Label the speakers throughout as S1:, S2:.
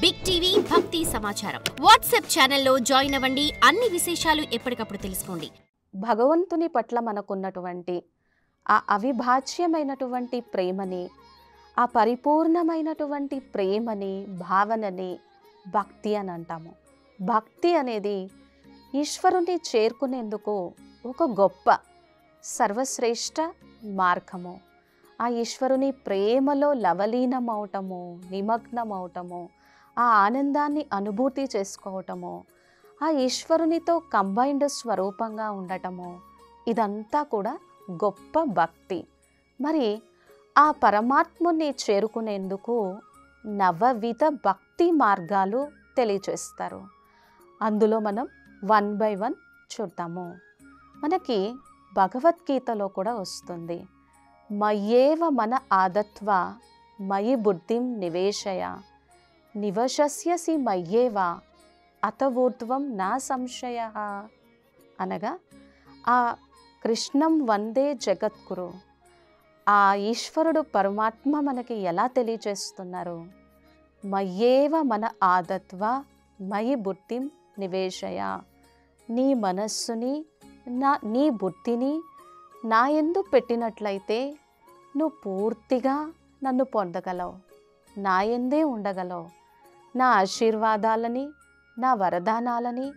S1: Big TV భక్తి సమాచారం WhatsApp ఛానల్లో జాయిన్ అవ్వండి. అన్ని విశేషాలు ఎప్పటికప్పుడు తెలుసుకోండి.
S2: భగవంతుని పట్ల మనకున్నటువంటి ఆ అవిభాజ్యమైనటువంటి ప్రేమని, ఆ పరిపూర్ణమైనటువంటి ప్రేమని, భావనని భక్తి అని అంటాము. భక్తి అనేది ఈశ్వరుని చేరుకునేందుకు ఒక గొప్ప సర్వశ్రేష్ఠ మార్గము. ఆ ఈశ్వరుని ప్రేమలో లవలీనమవటము, నిమగ్నమవటము, ఆ ఆనందాన్ని అనుభూతి చేసుకోవటము, ఆ ఈశ్వరునితో కంబైన్డ్ స్వరూపంగా ఉండటము, ఇదంతా కూడా గొప్ప భక్తి. మరి ఆ పరమాత్ముని చేరుకునేందుకు నవవిధ భక్తి మార్గాలు తెలియచేస్తారు. అందులో మనం 1 by 1 చూద్దాము. మనకి భగవద్గీతలో కూడా వస్తుంది, మయ్యేవ మన ఆదత్వ మయి బుద్ధిం నివేశయ నివశస్యసి మయ్యేవ అతవూర్ధ్వం నా సంశయ అనగా ఆ కృష్ణం వందే జగద్గురు, ఆ ఈశ్వరుడు పరమాత్మ మనకి ఎలా తెలియజేస్తున్నారు? మయ్యేవ మన ఆదత్వ మయి బుద్ధిం నివేశయ, నీ మనస్సుని నీ బుద్ధిని నా యందు పెట్టినట్లయితే నువ్వు పూర్తిగా నన్ను పొందగలవు, నా యందే ఉండగలవు. నా ఆశీర్వాదాలని, నా వరదానాలని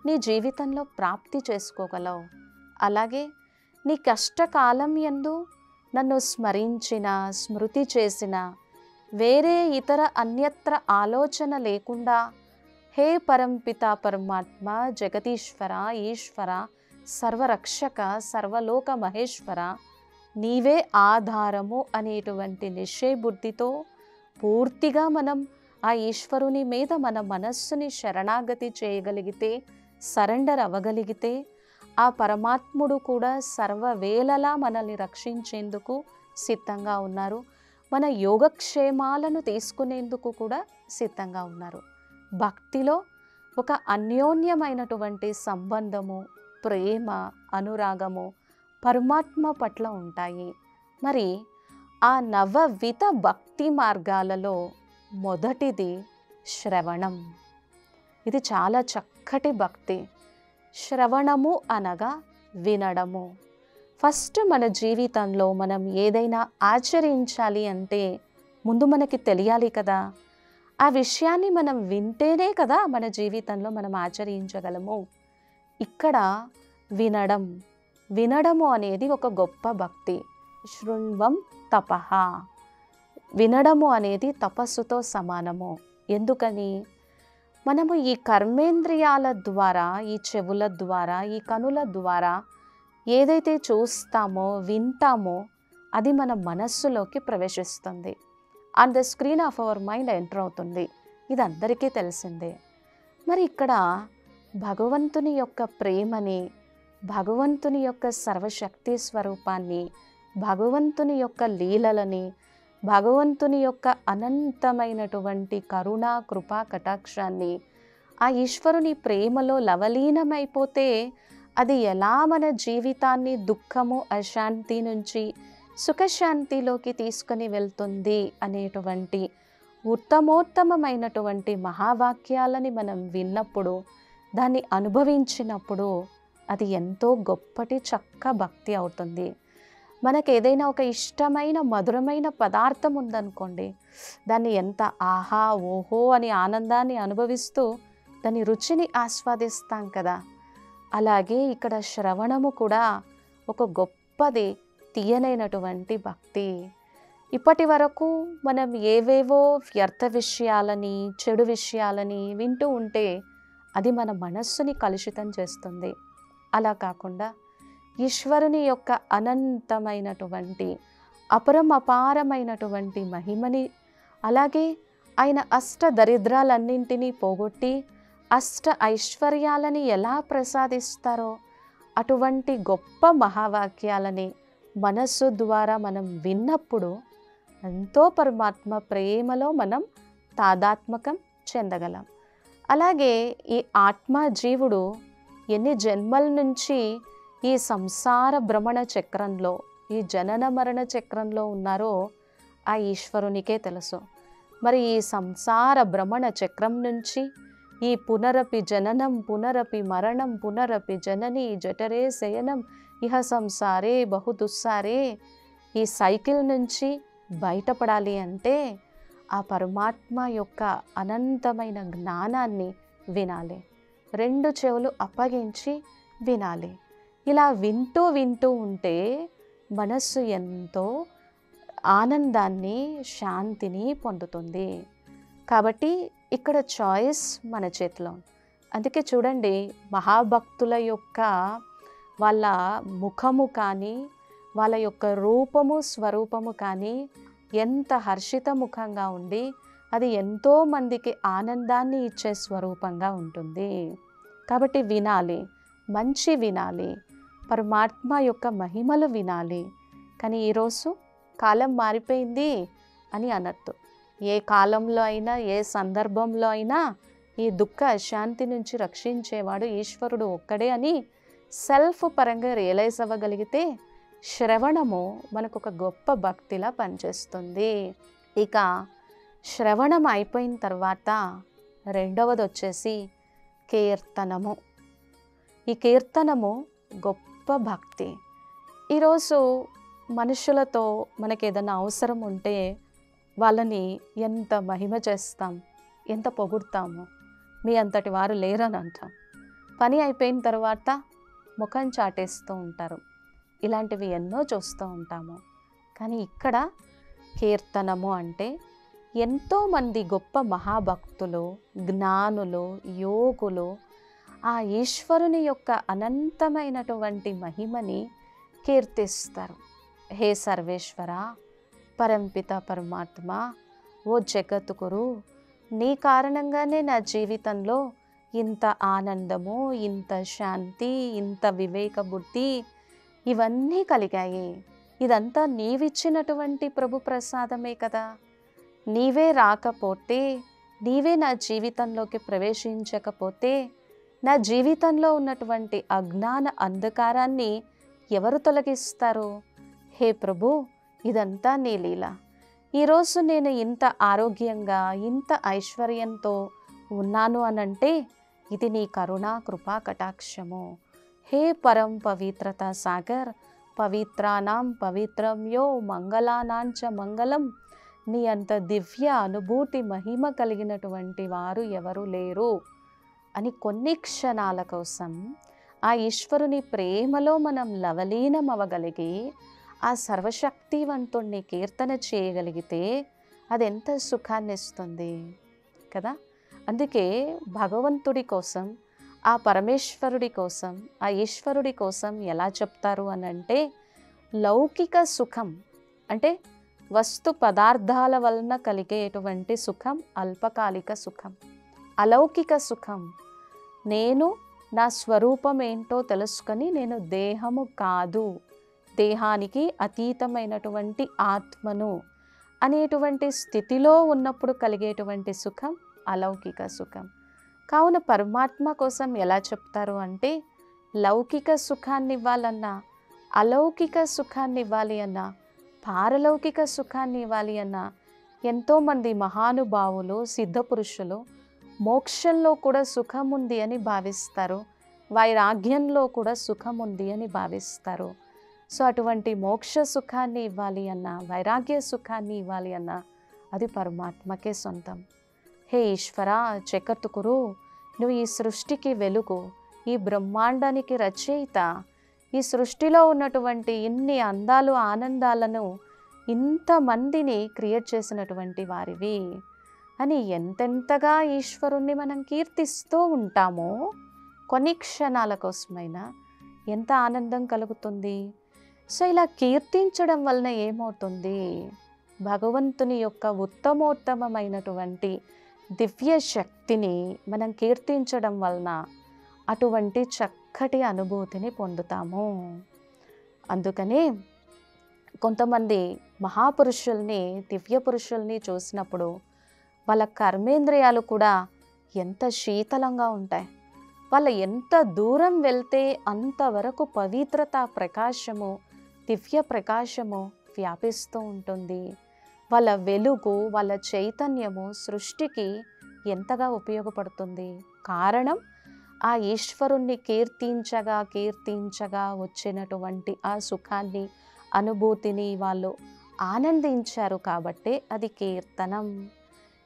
S2: నీ జీవితంలో ప్రాప్తి చేసుకోగలవు. అలాగే నీ కష్టకాలం యందు నన్ను స్మరించిన, స్మృతి చేసిన, వేరే ఇతర అన్యత్ర ఆలోచన లేకుండా హే పరంపిత పరమాత్మ, జగదీశ్వర, ఈశ్వర, సర్వరక్షక, సర్వలోక మహేశ్వర, నీవే ఆధారము అనేటువంటి నిశ్చయ బుద్ధితో పూర్తిగా మనం ఆ ఈశ్వరుని మీద మన మనస్సుని శరణాగతి చేయగలిగితే, సరెండర్ అవ్వగలిగితే, ఆ పరమాత్ముడు కూడా సర్వవేళలా మనల్ని రక్షించేందుకు సిద్ధంగా ఉన్నారు. మన యోగక్షేమాలను తీసుకునేందుకు కూడా సిద్ధంగా ఉన్నారు. భక్తిలో ఒక అన్యోన్యమైనటువంటి సంబంధము, ప్రేమ, అనురాగము పరమాత్మ పట్ల ఉంటాయి. మరి ఆ నవవిధ భక్తి మార్గాలలో మొదటిది శ్రవణం. ఇది చాలా చక్కటి భక్తి. శ్రవణము అనగా వినడము. ఫస్ట్ మన జీవితంలో మనం ఏదైనా ఆచరించాలి అంటే ముందు మనకి తెలియాలి కదా. ఆ విషయాన్ని మనం వింటేనే కదా మన జీవితంలో మనం ఆచరించగలము. ఇక్కడ వినడం, వినడము అనేది ఒక గొప్ప భక్తి. శృణ్వం తపః, వినడము అనేది తపస్సుతో సమానము. ఎందుకని? మనము ఈ కర్మేంద్రియాల ద్వారా, ఈ చెవుల ద్వారా, ఈ కనుల ద్వారా ఏదైతే చూస్తామో, వింటామో అది మన మనస్సులోకి ప్రవేశిస్తుంది. On the screen of our mind enter అవుతుంది. ఇది అందరికీ తెలిసిందే. మరి ఇక్కడ భగవంతుని యొక్క ప్రేమని, భగవంతుని యొక్క సర్వశక్తి స్వరూపాన్ని, భగవంతుని యొక్క లీలలని, భగవంతుని యొక్క అనంతమైనటువంటి కరుణ, కృపా కటాక్షాన్ని, ఆ ఈశ్వరుని ప్రేమలో లవలీనమైపోతే అది ఎలా మన జీవితాన్ని దుఃఖము, అశాంతి నుంచి సుఖశాంతిలోకి తీసుకొని వెళ్తుంది అనేటువంటి ఉత్తమోత్తమైనటువంటి మహావాక్యాలని మనం విన్నప్పుడు, దాన్ని అనుభవించినప్పుడు అది ఎంతో గొప్పటి చక్క భక్తి అవుతుంది. మనకు ఏదైనా ఒక ఇష్టమైన మధురమైన పదార్థం ఉందనుకోండి, దాన్ని ఎంత ఆహా ఓహో అని ఆనందాన్ని అనుభవిస్తూ దాని రుచిని ఆస్వాదిస్తాం కదా. అలాగే ఇక్కడ శ్రవణము కూడా ఒక గొప్పది, తీయనైనటువంటి భక్తి. ఇప్పటి వరకు మనం ఏవేవో వ్యర్థ విషయాలని, చెడు విషయాలని వింటూ ఉంటే అది మన మనస్సుని కలుషితం చేస్తుంది. అలా కాకుండా ఈశ్వరుని యొక్క అనంతమైనటువంటి అపారమైనటువంటి మహిమని, అలాగే ఆయన అష్ట దరిద్రాలన్నింటినీ పోగొట్టి అష్ట ఐశ్వర్యాలని ఎలా ప్రసాదిస్తారో అటువంటి గొప్ప మహావాక్యాలని మనస్సు ద్వారా మనం విన్నప్పుడు ఎంతో పరమాత్మ ప్రేమలో మనం తాదాత్మకం చెందగలం. అలాగే ఈ ఆత్మ జీవుడు ఎన్ని జన్మల నుంచి ఈ సంసార భ్రమణ చక్రంలో, ఈ జనన మరణ చక్రంలో ఉన్నారో ఆ ఈశ్వరునికే తెలుసు. మరి ఈ సంసార భ్రమణ చక్రం నుంచి, ఈ పునరపి జననం పునరపి మరణం పునరపి జనని జఠరే శయనం ఇహ సంసారే బహుదుస్సారే, ఈ సైకిల్ నుంచి బయటపడాలి అంటే ఆ పరమాత్మ యొక్క అనంతమైన జ్ఞానాన్ని వినాలి. 2 చెవులు అప్పగించి వినాలి. ఇలా వింటూ వింటూ ఉంటే మనస్సు ఎంతో ఆనందాన్ని, శాంతిని పొందుతుంది. కాబట్టి ఇక్కడ చాయిస్ మన చేతిలో. అందుకే చూడండి, మహాభక్తుల యొక్క వాళ్ళ ముఖము కానీ, వాళ్ళ యొక్క రూపము స్వరూపము కానీ ఎంత హర్షిత ముఖంగా ఉండి అది ఎంతో మందికి ఆనందాన్ని ఇచ్చే స్వరూపంగా ఉంటుంది. కాబట్టి వినాలి, మంచి వినాలి, పరమాత్మ యొక్క మహిమలు వినాలి. కానీ ఈరోజు కాలం మారిపోయింది అని అనద్దు. ఏ కాలంలో అయినా, ఏ సందర్భంలో అయినా ఈ దుఃఖ అశాంతి నుంచి రక్షించేవాడు ఈశ్వరుడు ఒక్కడే అని సెల్ఫ్ పరంగా రియలైజ్ అవ్వగలిగితే శ్రవణము మనకు ఒక గొప్ప భక్తిలా పనిచేస్తుంది. ఇక శ్రవణం అయిపోయిన తర్వాత రెండవది వచ్చేసి కీర్తనము. ఈ కీర్తనము గొప్ప భక్తి. ఈరోజు మనుషులతో మనకి ఏదైనా అవసరం ఉంటే వాళ్ళని ఎంత మహిమ చేస్తాం, ఎంత పొగుడతాము, మీ అంతటి వారు లేరని అంటాం. పని అయిపోయిన తర్వాత ముఖం చాటేస్తూ ఉంటారు. ఇలాంటివి ఎన్నో చూస్తూ ఉంటాము. కానీ ఇక్కడ కీర్తనము అంటే ఎంతోమంది గొప్ప మహాభక్తులు, జ్ఞానులు, యోగులు ఆ ఈశ్వరుని యొక్క అనంతమైనటువంటి మహిమని కీర్తిస్తారు. హే సర్వేశ్వర, పరంపిత పరమాత్మ, ఓ జగద్గురు, నీ కారణంగానే నా జీవితంలో ఇంత ఆనందము, ఇంత శాంతి, ఇంత వివేక బుద్ధి ఇవన్నీ కలిగాయి. ఇదంతా నీవిచ్చినటువంటి ప్రభు ప్రసాదమే కదా. నీవే రాకపోతే, నీవే నా జీవితంలోకి ప్రవేశించకపోతే నా జీవితంలో ఉన్నటువంటి అజ్ఞాన అంధకారాన్ని ఎవరు తొలగిస్తారు? హే ప్రభు, ఇదంతా నీ లీల. ఈరోజు నేను ఇంత ఆరోగ్యంగా, ఇంత ఐశ్వర్యంతో ఉన్నాను అనంటే ఇది నీ కరుణా కృపా కటాక్షము. హే పరం పవిత్రత సాగర్, పవిత్రానాం పవిత్రం యో మంగళానాంచ మంగళం. నీ అంత దివ్య అనుభూతి మహిమ కలిగినటువంటి వారు ఎవరు లేరు అని కొన్ని క్షణాల కోసం ఆ ఈశ్వరుని ప్రేమలో మనం లవలీనం అవ్వగలిగి ఆ సర్వశక్తివంతుణ్ణి కీర్తన చేయగలిగితే అది ఎంత సుఖాన్ని ఇస్తుంది కదా. అందుకే భగవంతుడి కోసం, ఆ పరమేశ్వరుడి కోసం, ఆ ఈశ్వరుడి కోసం ఎలా చెప్తారు అని అంటే, లౌకిక సుఖం అంటే వస్తు పదార్థాల వలన కలిగేటువంటి సుఖం అల్పకాలిక సుఖం. అలౌకిక సుఖం నేను నా స్వరూపం ఏంటో తెలుసుకొని నేను దేహము కాదు, దేహానికి అతీతమైనటువంటి ఆత్మను అనేటువంటి స్థితిలో ఉన్నప్పుడు కలిగేటువంటి సుఖం అలౌకిక సుఖం. కావున పరమాత్మ కోసం ఎలా చెప్తారు అంటే, లౌకిక సుఖాన్ని ఇవ్వాలన్నా, అలౌకిక సుఖాన్ని ఇవ్వాలి అన్నా, పారలౌకిక సుఖాన్ని ఇవ్వాలి అన్నా ఎంతోమంది మహానుభావులు, సిద్ధపురుషులు మోక్షంలో కూడా సుఖం ఉంది అని భావిస్తారు, వైరాగ్యంలో కూడా సుఖం ఉంది అని భావిస్తారు. సో అటువంటి మోక్ష సుఖాన్ని ఇవ్వాలి అన్నా, వైరాగ్య సుఖాన్ని ఇవ్వాలి అన్నా అది పరమాత్మకే సొంతం. హే ఈశ్వర, జగద్గురు, నువ్వు ఈ సృష్టికి వెలుగు, ఈ బ్రహ్మాండానికి రచయిత, ఈ సృష్టిలో ఉన్నటువంటి ఇన్ని అందాలు ఆనందాలను ఇంతమందిని క్రియేట్ చేసినటువంటి వారివి అని ఎంతెంతగా ఈశ్వరుణ్ణి మనం కీర్తిస్తూ ఉంటామో కొన్ని క్షణాల కోసమైనా ఎంత ఆనందం కలుగుతుంది. సో ఇలా కీర్తించడం వలన ఏమవుతుంది? భగవంతుని యొక్క ఉత్తమోత్తమమైనటువంటి దివ్య శక్తిని మనం కీర్తించడం వలన అటువంటి చక్కటి అనుభూతిని పొందుతాము. అందుకని కొంతమంది మహాపురుషుల్ని, దివ్య పురుషుల్ని చూసినప్పుడు వాళ్ళ కర్మేంద్రియాలు కూడా ఎంత శీతలంగా ఉంటాయి. వాళ్ళు ఎంత దూరం వెళ్తే అంతవరకు పవిత్రత ప్రకాశము, దివ్య ప్రకాశము వ్యాపిస్తూ ఉంటుంది. వాళ్ళ వెలుగు, వాళ్ళ చైతన్యము సృష్టికి ఎంతగా ఉపయోగపడుతుంది. కారణం ఆ ఈశ్వరుణ్ణి కీర్తించగా కీర్తించగా వచ్చినటువంటి ఆ సుఖాన్ని, అనుభూతిని వాళ్ళు ఆనందించారు కాబట్టే అది కీర్తనం.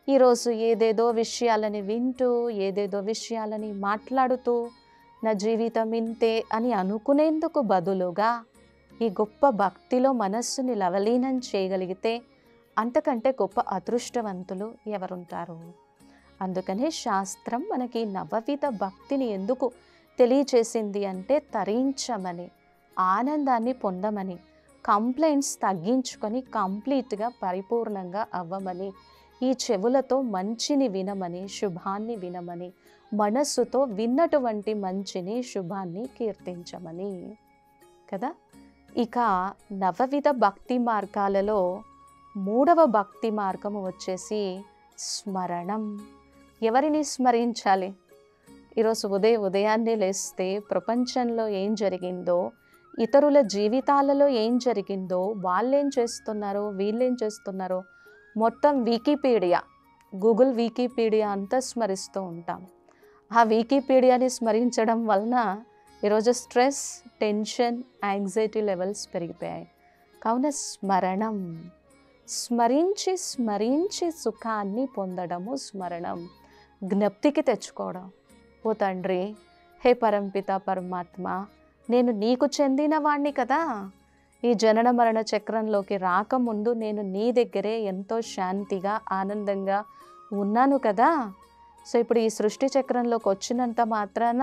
S2: ఈరోజు ఏదేదో విషయాలని వింటూ, ఏదేదో విషయాలని మాట్లాడుతూ నా జీవితం ఇంతే అని అనుకునేందుకు బదులుగా ఈ గొప్ప భక్తిలో మనస్సుని లవలీనం చేయగలిగితే అంతకంటే గొప్ప అదృష్టవంతులు ఎవరుంటారు. అందుకనే శాస్త్రం మనకి నవవిధ భక్తిని ఎందుకు తెలియచేసింది అంటే తరించమని, ఆనందాన్ని పొందమని, కంప్లైంట్స్ తగ్గించుకొని కంప్లీట్గా పరిపూర్ణంగా అవ్వమని, ఈ చెవులతో మంచిని వినమని, శుభాన్ని వినమని, మనస్సుతో విన్నటువంటి మంచిని, శుభాన్ని కీర్తించమని కదా. ఇక నవవిధ భక్తి మార్గాలలో 3వ భక్తి మార్గము వచ్చేసి స్మరణం. ఎవరిని స్మరించాలి? ఈరోజు ఉదయాన్నే లేస్తే ప్రపంచంలో ఏం జరిగిందో, ఇతరుల జీవితాలలో ఏం జరిగిందో, వాళ్ళేం చేస్తున్నారో, వీళ్ళేం చేస్తున్నారో మొత్తం వికీపీడియా, గూగుల్ వికీపీడియా అంతా స్మరిస్తూ ఉంటాం. ఆ వికీపీడియాని స్మరించడం వలన ఈరోజు స్ట్రెస్, టెన్షన్, యాంగ్జైటీ లెవెల్స్ పెరిగిపోయాయి. కావున స్మరణం, స్మరించి స్మరించి సుఖాన్ని పొందడము స్మరణం, జ్ఞప్తికి తెచ్చుకోవడం. ఓ తండ్రి, హే పరంపిత పరమాత్మ, నేను నీకు చెందిన వాణ్ణి కదా. ఈ జనన మరణ చక్రంలోకి రాకముందు నేను నీ దగ్గరే ఎంతో శాంతిగా, ఆనందంగా ఉన్నాను కదా. సో ఇప్పుడు ఈ సృష్టి చక్రంలోకి వచ్చినంత మాత్రాన,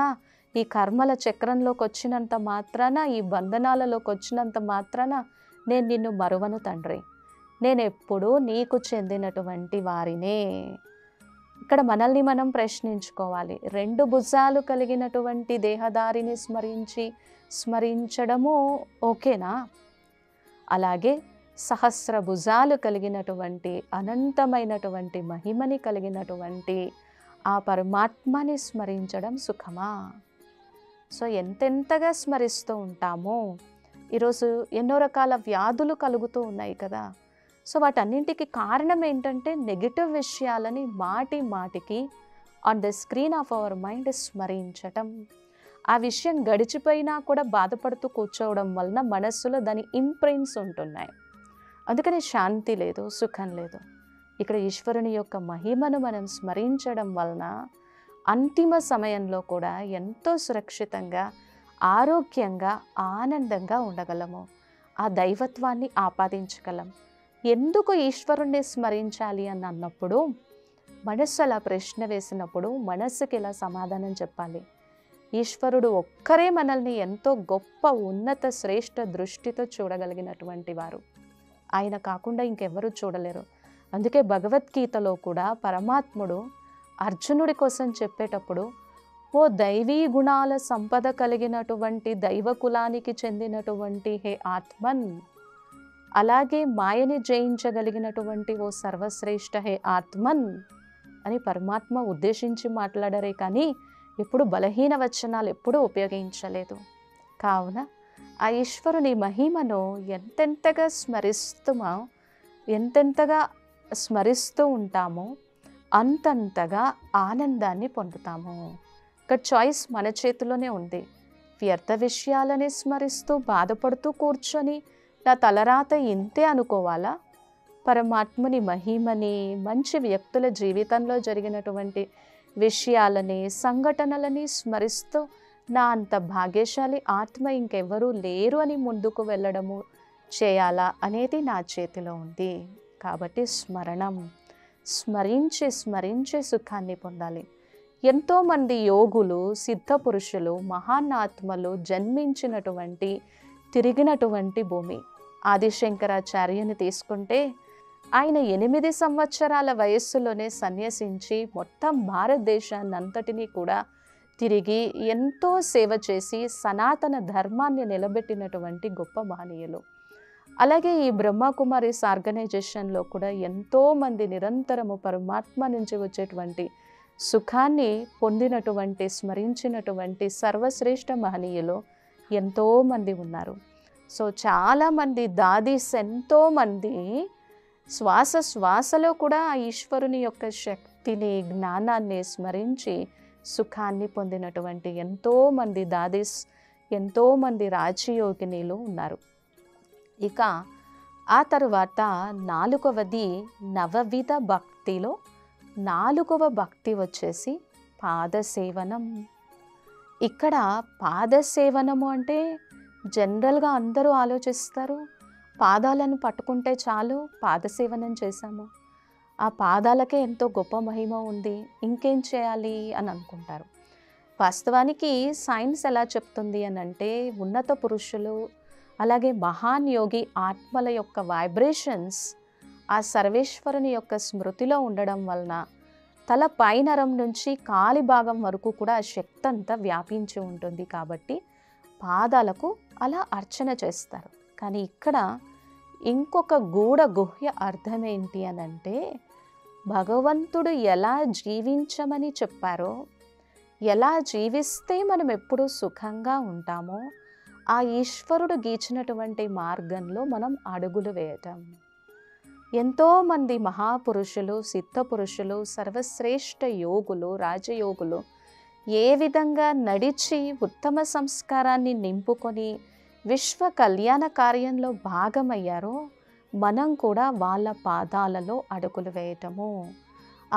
S2: ఈ కర్మల చక్రంలోకి వచ్చినంత మాత్రాన, ఈ బంధనాలలోకి వచ్చినంత మాత్రాన నేను నిన్ను మరువను తండ్రి. నేను ఎప్పుడూ నీకు చెందినటువంటి వారినే. ఇక్కడ మనల్ని మనం ప్రశ్నించుకోవాలి. 2 భుజాలు కలిగినటువంటి దేహదారిని స్మరించడము ఓకేనా? అలాగే సహస్ర భుజాలు కలిగినటువంటి, అనంతమైనటువంటి మహిమని కలిగినటువంటి ఆ పరమాత్మని స్మరించడం సుఖమా? సో ఎంతెంతగా స్మరిస్తూ ఉంటామో. ఈరోజు ఎన్నో రకాల వ్యాధులు కలుగుతూ ఉన్నాయి కదా. సో వాటన్నింటికి కారణం ఏంటంటే నెగిటివ్ విషయాలని మాటి మాటికి on the screen of our mind స్మరించటం. ఆ విషయం గడిచిపోయినా కూడా బాధపడుతూ కూర్చోవడం వలన మనస్సులో దాని ఇంప్రింట్స్ ఉంటున్నాయి. అందుకని శాంతి లేదు, సుఖం లేదు. ఇక్కడ ఈశ్వరుని యొక్క మహిమను మనం స్మరించడం వలన అంతిమ సమయంలో కూడా ఎంతో సురక్షితంగా, ఆరోగ్యంగా, ఆనందంగా ఉండగలము. ఆ దైవత్వాన్ని ఆపాదించగలం. ఎందుకు ఈశ్వరుణ్ణి స్మరించాలి అని అన్నప్పుడు, మనస్సు అలా ప్రశ్న వేసినప్పుడు మనస్సుకి ఇలా సమాధానం చెప్పాలి. ఈశ్వరుడు ఒక్కరే మనల్ని ఎంతో గొప్ప, ఉన్నత, శ్రేష్ఠ దృష్టితో చూడగలిగినటువంటి వారు. ఆయన కాకుండా ఇంకెవరూ చూడలేరు. అందుకే భగవద్గీతలో కూడా పరమాత్ముడు అర్జునుడి కోసం చెప్పేటప్పుడు, ఓ దైవీ గుణాల సంపద కలిగినటువంటి దైవ కులానికి చెందినటువంటి హే ఆత్మన్, అలాగే మాయని జయించగలిగినటువంటి ఓ సర్వశ్రేష్ఠ హే ఆత్మన్ అని పరమాత్మ ఉద్దేశించి మాట్లాడరే కానీ ఎప్పుడు బలహీన వచనాలు ఎప్పుడూ ఉపయోగించలేదు. కావున ఆ ఈశ్వరుని మహిమను ఎంతెంతగా స్మరిస్తూ ఉంటామో అంతంతగా ఆనందాన్ని పొందుతాము. ఇక్కడ చాయిస్ మన చేతిలోనే ఉంది. వ్యర్థ విషయాలని స్మరిస్తూ బాధపడుతూ కూర్చొని నా తలరాత ఇంతే అనుకోవాలా? పరమాత్మని మహిమని, మంచి వ్యక్తుల జీవితంలో జరిగినటువంటి విషయాలని, సంఘటనలని స్మరిస్తూ నా అంత భాగ్యశాలి ఆత్మ ఇంకెవరూ లేరు అని ముందుకు వెళ్ళడము చేయాలా అనేది నా చేతిలో ఉంది. కాబట్టి స్మరణం, స్మరించి స్మరించి సుఖాన్ని పొందాలి. ఎంతోమంది యోగులు, సిద్ధ పురుషులు, మహానాత్మలు జన్మించినటువంటి, తిరిగినటువంటి భూమి. ఆదిశంకరాచార్యుని తీసుకుంటే ఆయన 8 సంవత్సరాల వయస్సులోనే సన్యసించి మొత్తం భారతదేశాన్ని అంతటినీ కూడా తిరిగి ఎంతో సేవ చేసి సనాతన ధర్మాన్ని నిలబెట్టినటువంటి గొప్ప మహనీయులు. అలాగే ఈ బ్రహ్మకుమారిస్ ఆర్గనైజేషన్లో కూడా ఎంతోమంది నిరంతరము పరమాత్మ నుంచి వచ్చేటువంటి సుఖాన్ని పొందినటువంటి, స్మరించినటువంటి సర్వశ్రేష్ఠ మహనీయులు ఎంతోమంది ఉన్నారు. సో చాలామంది దాదీస్ ఎంతోమంది శ్వాస శ్వాసలో కూడా ఆ ఈశ్వరుని యొక్క శక్తిని, జ్ఞానాన్ని స్మరించి సుఖాన్ని పొందినటువంటి ఎంతోమంది దాదీస్, ఎంతోమంది రాజయోగినీలు ఉన్నారు. ఇక ఆ తరువాత 4వది నవవిధ భక్తిలో 4వ భక్తి వచ్చేసి పాదసేవనం. ఇక్కడ పాదసేవనము అంటే జనరల్గా అందరూ ఆలోచిస్తారు, పాదాలను పట్టుకుంటే చాలు పాదసేవనం చేశాము, ఆ పాదాలకే ఎంతో గొప్ప మహిమ ఉంది, ఇంకేం చేయాలి అని అనుకుంటారు. వాస్తవానికి సైన్స్ ఎలా చెప్తుంది అని అంటే, ఉన్నత పురుషులు అలాగే మహాన్ యోగి ఆత్మల యొక్క వైబ్రేషన్స్ ఆ సర్వేశ్వరుని యొక్క స్మృతిలో ఉండడం వలన తల పైనరం నుంచి కాలి భాగం వరకు కూడా ఆ శక్తి అంతా వ్యాపించి ఉంటుంది. కాబట్టి పాదాలకు అలా అర్చన చేస్తారు. కానీ ఇక్కడ ఇంకొక గుహ్య అర్థం ఏంటి అని అంటే, భగవంతుడు ఎలా జీవించమని చెప్పారో, ఎలా జీవిస్తే మనం ఎప్పుడూ సుఖంగా ఉంటామో ఆ ఈశ్వరుడు గీచినటువంటి మార్గంలో మనం అడుగులు వేయటం. ఎంతోమంది మహాపురుషులు, సిద్ధపురుషులు, సర్వశ్రేష్ఠ యోగులు, రాజయోగులు ఏ విధంగా నడిచి ఉత్తమ సంస్కారాన్ని నింపుకొని విశ్వ కళ్యాణ కార్యంలో భాగమయ్యారో, మనం కూడా వాళ్ళ పాదాలలో అడుగులు వేయటము,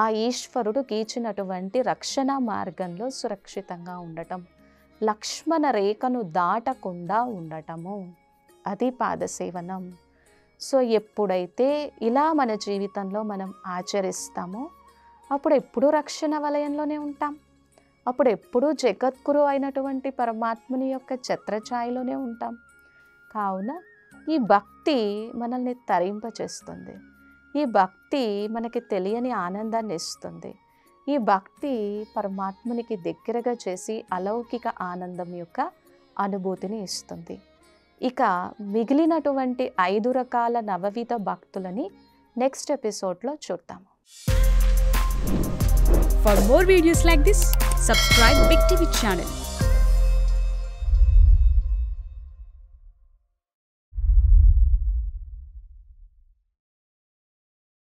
S2: ఆ ఈశ్వరుడు గీచినటువంటి రక్షణ మార్గంలో సురక్షితంగా ఉండటం, లక్ష్మణ రేఖను దాటకుండా ఉండటము, అది పాదసేవనం. సో ఎప్పుడైతే ఇలా మన జీవితంలో మనం ఆచరిస్తామో అప్పుడు ఎప్పుడూ రక్షణ వలయంలోనే ఉంటాం, అప్పుడు ఎప్పుడూ జగద్గురు అయినటువంటి పరమాత్ముని యొక్క ఛత్రఛాయలోనే ఉంటాం. కావున ఈ భక్తి మనల్ని తరింపచేస్తుంది, ఈ భక్తి మనకి తెలియని ఆనందాన్ని ఇస్తుంది, ఈ భక్తి పరమాత్మునికి దగ్గరగా చేసి అలౌకిక ఆనందం యొక్క అనుభూతిని ఇస్తుంది. ఇక మిగిలినటువంటి 5 రకాల నవవిధ భక్తులని నెక్స్ట్ ఎపిసోడ్లో చూద్దాము.
S3: For more videos like this, subscribe Big TV channel.